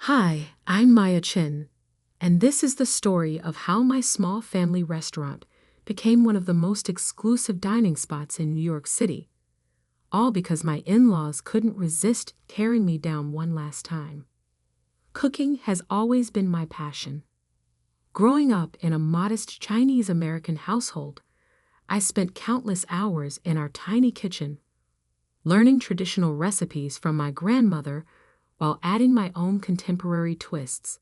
Hi, I'm Maya Chin, and this is the story of how my small family restaurant became one of the most exclusive dining spots in New York City, all because my in-laws couldn't resist tearing me down one last time. Cooking has always been my passion. Growing up in a modest Chinese-American household, I spent countless hours in our tiny kitchen, learning traditional recipes from my grandmother while adding my own contemporary twists.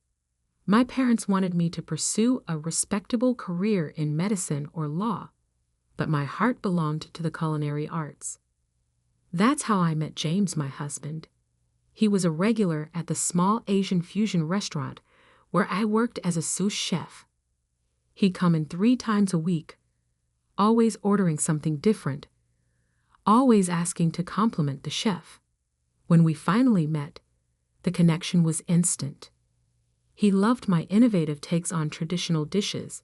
My parents wanted me to pursue a respectable career in medicine or law, but my heart belonged to the culinary arts. That's how I met James, my husband. He was a regular at the small Asian fusion restaurant where I worked as a sous chef. He'd come in 3 times a week, always ordering something different, always asking to compliment the chef. When we finally met, the connection was instant. He loved my innovative takes on traditional dishes,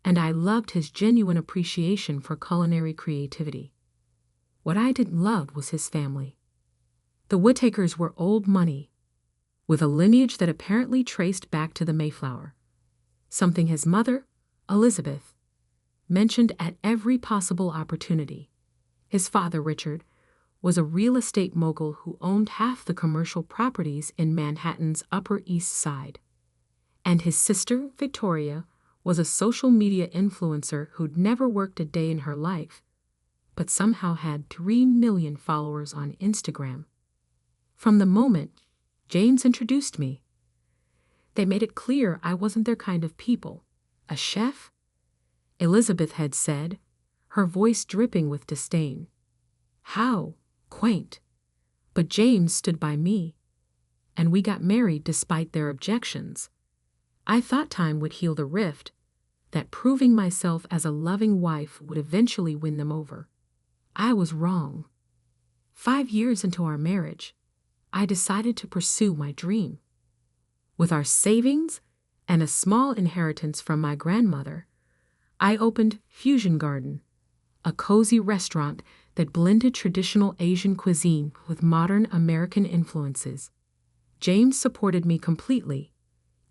and I loved his genuine appreciation for culinary creativity. What I didn't love was his family. The Whittakers were old money, with a lineage that apparently traced back to the Mayflower, something his mother, Elizabeth, mentioned at every possible opportunity. His father, Richard, was a real estate mogul who owned half the commercial properties in Manhattan's Upper East Side. And his sister, Victoria, was a social media influencer who'd never worked a day in her life, but somehow had 3 million followers on Instagram. From the moment James introduced me, they made it clear I wasn't their kind of people. A chef? Elizabeth had said, her voice dripping with disdain. How quaint. But James stood by me, and we got married despite their objections. I thought time would heal the rift, that proving myself as a loving wife would eventually win them over. I was wrong. 5 years into our marriage, I decided to pursue my dream. With our savings and a small inheritance from my grandmother, I opened Fusion Garden, a cozy restaurant that blended traditional Asian cuisine with modern American influences. James supported me completely,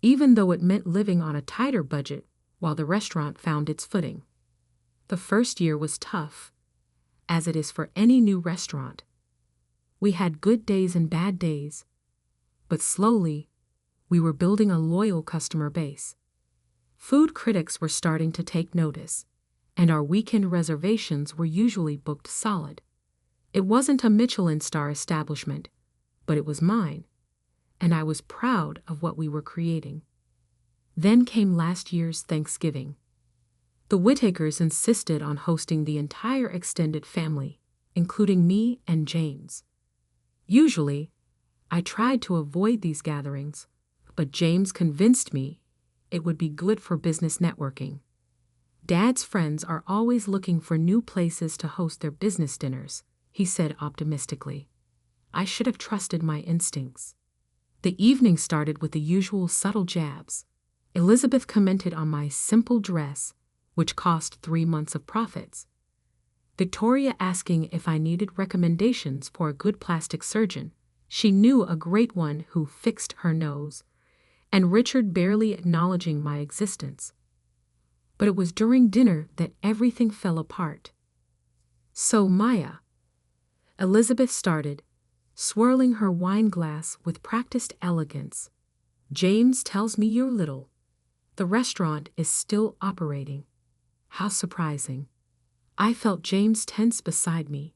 even though it meant living on a tighter budget while the restaurant found its footing. The first year was tough, as it is for any new restaurant. We had good days and bad days, but slowly, we were building a loyal customer base. Food critics were starting to take notice, and our weekend reservations were usually booked solid. It wasn't a Michelin star establishment, but it was mine, and I was proud of what we were creating. Then came last year's Thanksgiving. The Whittakers insisted on hosting the entire extended family, including me and James. Usually, I tried to avoid these gatherings, but James convinced me it would be good for business networking. Dad's friends are always looking for new places to host their business dinners, he said optimistically. I should have trusted my instincts. The evening started with the usual subtle jabs. Elizabeth commented on my simple dress, which cost 3 months of profits. Victoria asking if I needed recommendations for a good plastic surgeon. She knew a great one who fixed her nose. And Richard barely acknowledging my existence. But it was during dinner that everything fell apart. So Maya, Elizabeth started, swirling her wine glass with practiced elegance. James tells me you're little. The restaurant is still operating. How surprising. I felt James tense beside me.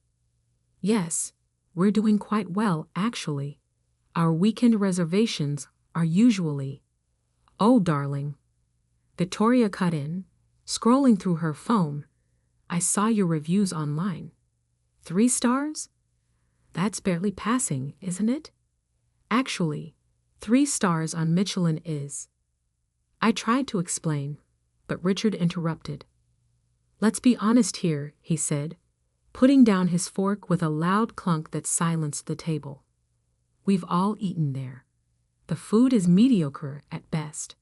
Yes, we're doing quite well, actually. Our weekend reservations are usually. Oh, darling. Victoria cut in, scrolling through her phone. I saw your reviews online. 3 stars? That's barely passing, isn't it? Actually, 3 stars on Michelin is. I tried to explain, but Richard interrupted. Let's be honest here, he said, putting down his fork with a loud clunk that silenced the table. We've all eaten there. The food is mediocre at best.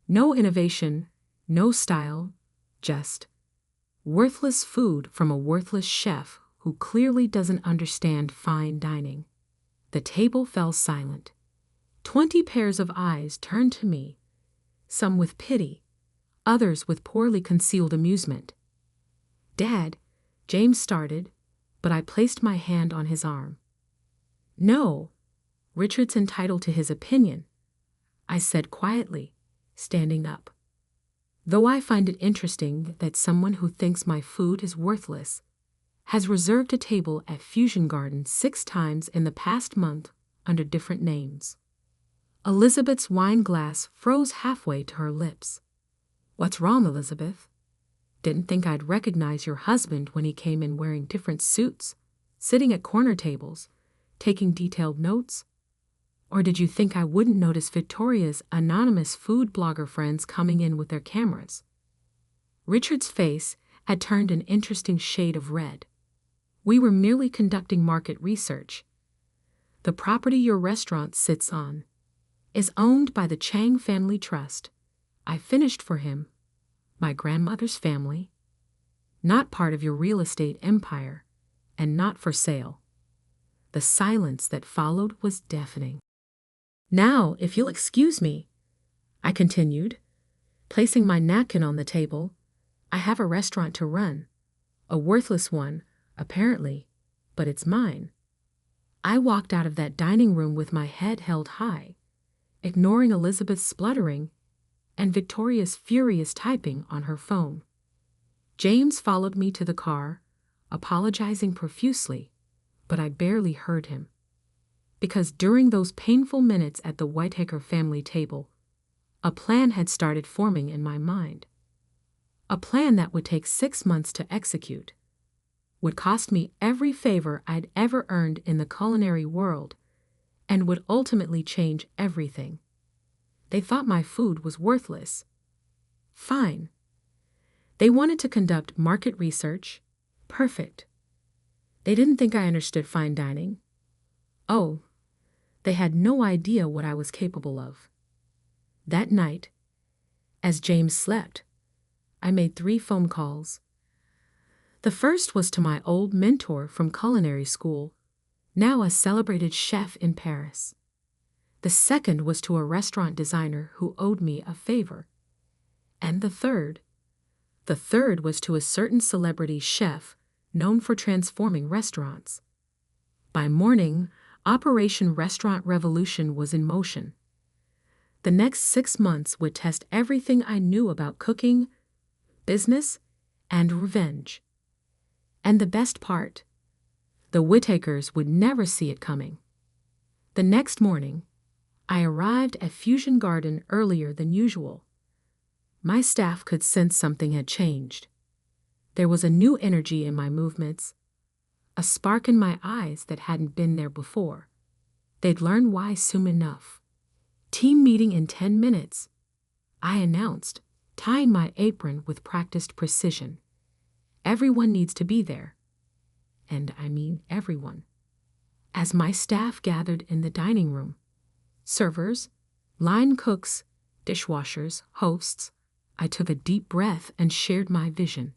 No innovation, no style, just worthless food from a worthless chef who clearly doesn't understand fine dining. The table fell silent. 20 pairs of eyes turned to me, some with pity, others with poorly concealed amusement. "Dad," James started, but I placed my hand on his arm. "No, Richard's entitled to his opinion," I said quietly, standing up. "Though I find it interesting that someone who thinks my food is worthless has reserved a table at Fusion Garden 6 times in the past month under different names." Elizabeth's wine glass froze halfway to her lips. "What's wrong, Elizabeth? Didn't think I'd recognize your husband when he came in wearing different suits, sitting at corner tables, taking detailed notes? Or did you think I wouldn't notice Victoria's anonymous food blogger friends coming in with their cameras?" Richard's face had turned an interesting shade of red. "We were merely conducting market research. The property your restaurant sits on is owned by the Chang Family Trust. I finished for him, my grandmother's family, not part of your real estate empire, and not for sale." The silence that followed was deafening. "Now, if you'll excuse me," I continued, placing my napkin on the table, "I have a restaurant to run. A worthless one, apparently, but it's mine." I walked out of that dining room with my head held high, ignoring Elizabeth's spluttering and Victoria's furious typing on her phone. James followed me to the car, apologizing profusely, but I barely heard him. Because during those painful minutes at the Whitaker family table, a plan had started forming in my mind. A plan that would take 6 months to execute, would cost me every favor I'd ever earned in the culinary world, and would ultimately change everything. They thought my food was worthless. Fine. They wanted to conduct market research. Perfect. They didn't think I understood fine dining. Oh, they had no idea what I was capable of. That night, as James slept, I made 3 phone calls. The first was to my old mentor from culinary school, now a celebrated chef in Paris. The second was to a restaurant designer who owed me a favor. And the third was to a certain celebrity chef known for transforming restaurants. By morning, Operation Restaurant Revolution was in motion. The next 6 months would test everything I knew about cooking, business, and revenge. And the best part, the Whitakers would never see it coming. The next morning, I arrived at Fusion Garden earlier than usual. My staff could sense something had changed. There was a new energy in my movements, a spark in my eyes that hadn't been there before. They'd learn why soon enough. "Team meeting in 10 minutes," I announced, tying my apron with practiced precision. "Everyone needs to be there." And I mean everyone. As my staff gathered in the dining room, servers, line cooks, dishwashers, hosts, I took a deep breath and shared my vision.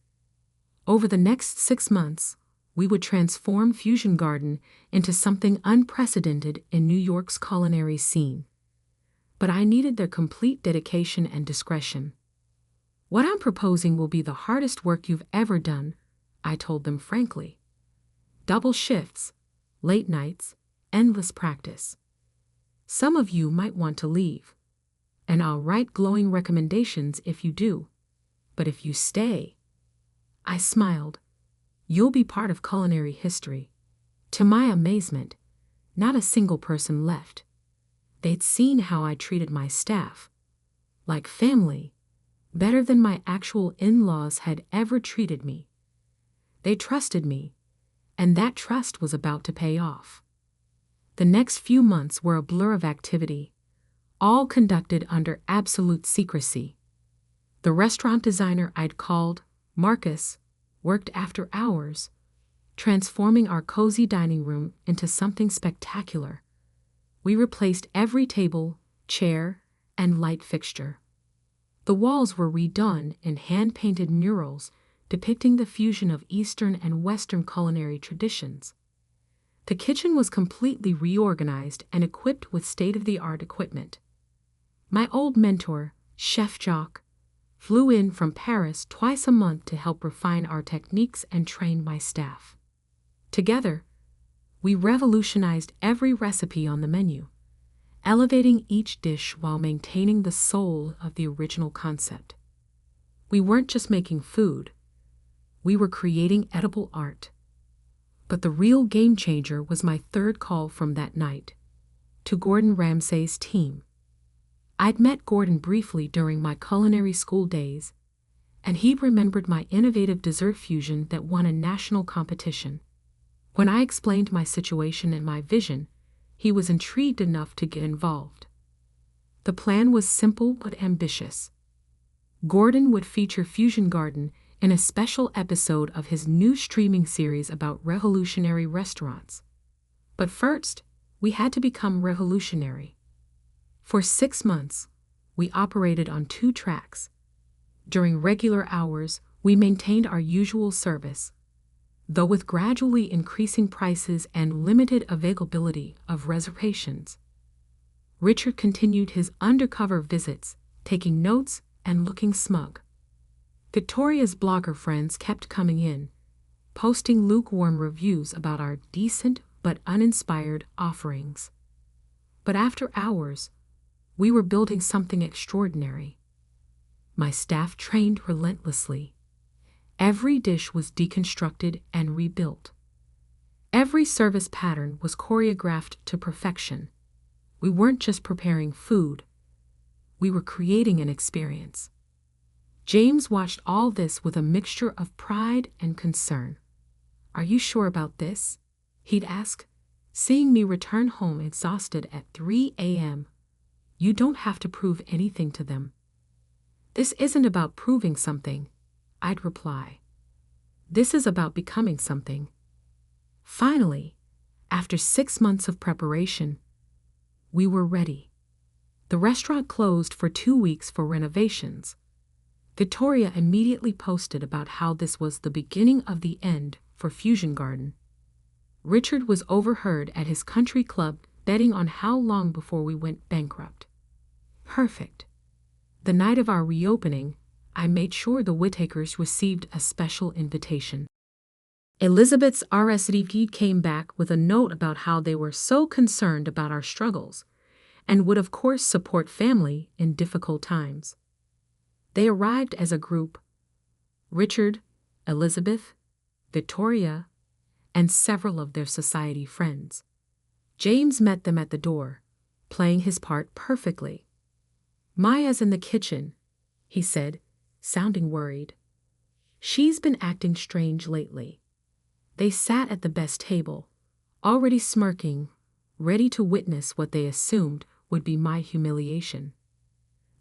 Over the next 6 months, we would transform Fusion Garden into something unprecedented in New York's culinary scene. But I needed their complete dedication and discretion. "What I'm proposing will be the hardest work you've ever done," I told them frankly. "Double shifts, late nights, endless practice. Some of you might want to leave, and I'll write glowing recommendations if you do. But if you stay," I smiled, "you'll be part of culinary history." To my amazement, not a single person left. They'd seen how I treated my staff, like family, better than my actual in-laws had ever treated me. They trusted me, and that trust was about to pay off. The next few months were a blur of activity, all conducted under absolute secrecy. The restaurant designer I'd called, Marcus, worked after hours, transforming our cozy dining room into something spectacular. We replaced every table, chair, and light fixture. The walls were redone in hand-painted murals depicting the fusion of Eastern and Western culinary traditions. The kitchen was completely reorganized and equipped with state-of-the-art equipment. My old mentor, Chef Jacques, flew in from Paris twice a month to help refine our techniques and train my staff. Together, we revolutionized every recipe on the menu, elevating each dish while maintaining the soul of the original concept. We weren't just making food, we were creating edible art. But the real game changer was my third call from that night, to Gordon Ramsay's team. I'd met Gordon briefly during my culinary school days, and he remembered my innovative dessert fusion that won a national competition. When I explained my situation and my vision, he was intrigued enough to get involved. The plan was simple but ambitious. Gordon would feature Fusion Garden in a special episode of his new streaming series about revolutionary restaurants. But first, we had to become revolutionary. For 6 months, we operated on 2 tracks. During regular hours, we maintained our usual service, though with gradually increasing prices and limited availability of reservations. Richard continued his undercover visits, taking notes and looking smug. Victoria's blogger friends kept coming in, posting lukewarm reviews about our decent but uninspired offerings. But after hours, we were building something extraordinary. My staff trained relentlessly. Every dish was deconstructed and rebuilt. Every service pattern was choreographed to perfection. We weren't just preparing food, we were creating an experience. James watched all this with a mixture of pride and concern. "Are you sure about this?" he'd ask, seeing me return home exhausted at 3 a.m. "You don't have to prove anything to them." "This isn't about proving something," I'd reply. "This is about becoming something." Finally, after 6 months of preparation, we were ready. The restaurant closed for 2 weeks for renovations. Victoria immediately posted about how this was the beginning of the end for Fusion Garden. Richard was overheard at his country club betting on how long before we went bankrupt. Perfect. The night of our reopening, I made sure the Whittakers received a special invitation. Elizabeth's RSVP came back with a note about how they were so concerned about our struggles and would of course support family in difficult times. They arrived as a group: Richard, Elizabeth, Victoria, and several of their society friends. James met them at the door, playing his part perfectly. "Maya's in the kitchen," he said, sounding worried. "She's been acting strange lately." They sat at the best table, already smirking, ready to witness what they assumed would be my humiliation.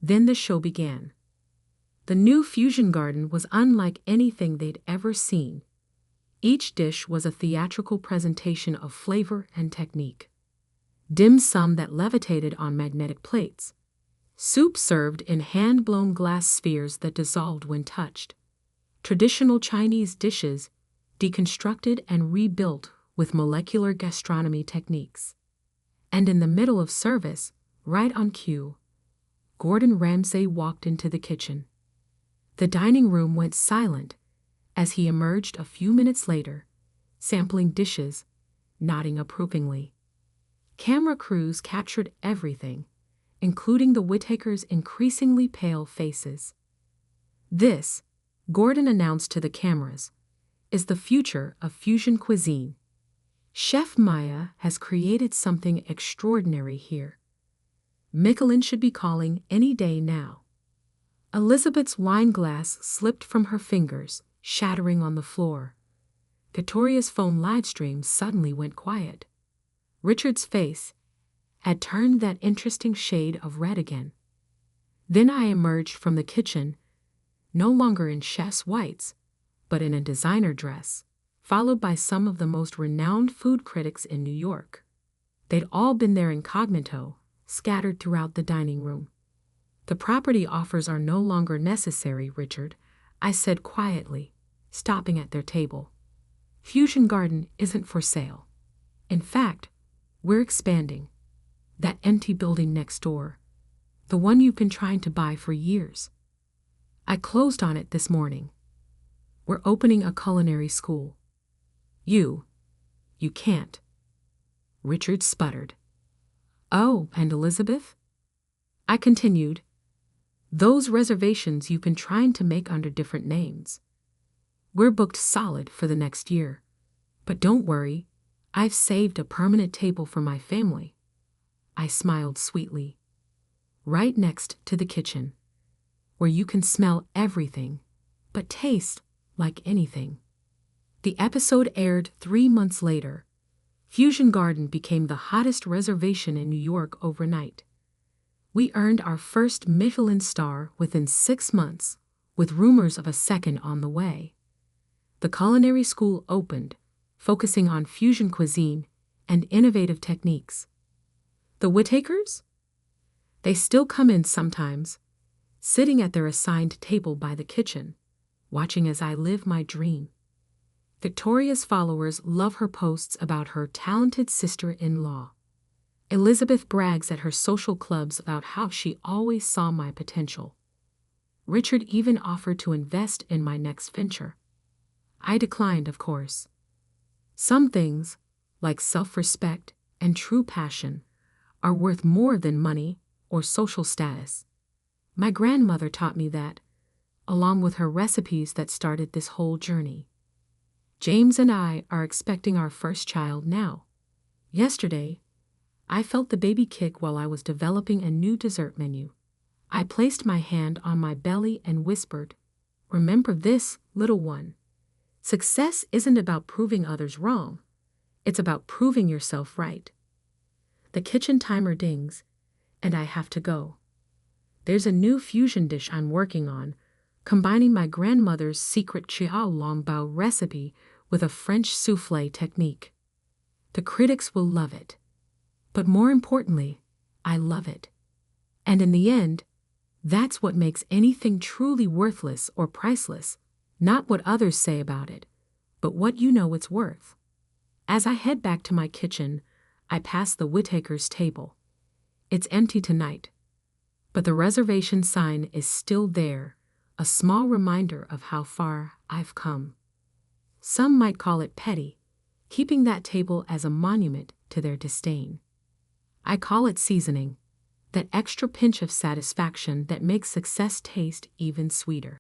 Then the show began. The new Fusion Garden was unlike anything they'd ever seen. Each dish was a theatrical presentation of flavor and technique. Dim sum that levitated on magnetic plates. Soup served in hand-blown glass spheres that dissolved when touched. Traditional Chinese dishes deconstructed and rebuilt with molecular gastronomy techniques. And in the middle of service, right on cue, Gordon Ramsay walked into the kitchen. The dining room went silent as he emerged a few minutes later, sampling dishes, nodding approvingly. Camera crews captured everything, including the Whittakers' increasingly pale faces. "This," Gordon announced to the cameras, "is the future of fusion cuisine. Chef Maya has created something extraordinary here. Michelin should be calling any day now." Elizabeth's wine glass slipped from her fingers, shattering on the floor. Victoria's phone livestream suddenly went quiet. Richard's face had turned that interesting shade of red again. Then I emerged from the kitchen, no longer in chef's whites, but in a designer dress, followed by some of the most renowned food critics in New York. They'd all been there incognito, scattered throughout the dining room. "The property offers are no longer necessary, Richard," I said quietly, stopping at their table. "Fusion Garden isn't for sale. In fact, we're expanding. That empty building next door, the one you've been trying to buy for years. I closed on it this morning. We're opening a culinary school. You can't. Richard sputtered. Oh, and Elizabeth? I continued. Those reservations you've been trying to make under different names. We're booked solid for the next year. But don't worry, I've saved a permanent table for my family. I smiled sweetly. Right next to the kitchen, where you can smell everything, but taste like anything. The episode aired 3 months later. Fusion Garden became the hottest reservation in New York overnight. We earned our first Michelin star within 6 months, with rumors of a second on the way. The culinary school opened, focusing on fusion cuisine and innovative techniques. The Whittakers? They still come in sometimes, sitting at their assigned table by the kitchen, watching as I live my dream. Victoria's followers love her posts about her talented sister-in-law. Elizabeth brags at her social clubs about how she always saw my potential. Richard even offered to invest in my next venture. I declined, of course. Some things, like self-respect and true passion, are worth more than money or social status. My grandmother taught me that, along with her recipes that started this whole journey. James and I are expecting our first child now. Yesterday, I felt the baby kick while I was developing a new dessert menu. I placed my hand on my belly and whispered, "Remember this, little one. Success isn't about proving others wrong. It's about proving yourself right." The kitchen timer dings, and I have to go. There's a new fusion dish I'm working on, combining my grandmother's secret Chiao Long Bao recipe with a French soufflé technique. The critics will love it. But more importantly, I love it. And in the end, that's what makes anything truly worthless or priceless, not what others say about it, but what you know it's worth. As I head back to my kitchen, I pass the Whittakers' table. It's empty tonight, but the reservation sign is still there, a small reminder of how far I've come. Some might call it petty, keeping that table as a monument to their disdain. I call it seasoning, that extra pinch of satisfaction that makes success taste even sweeter.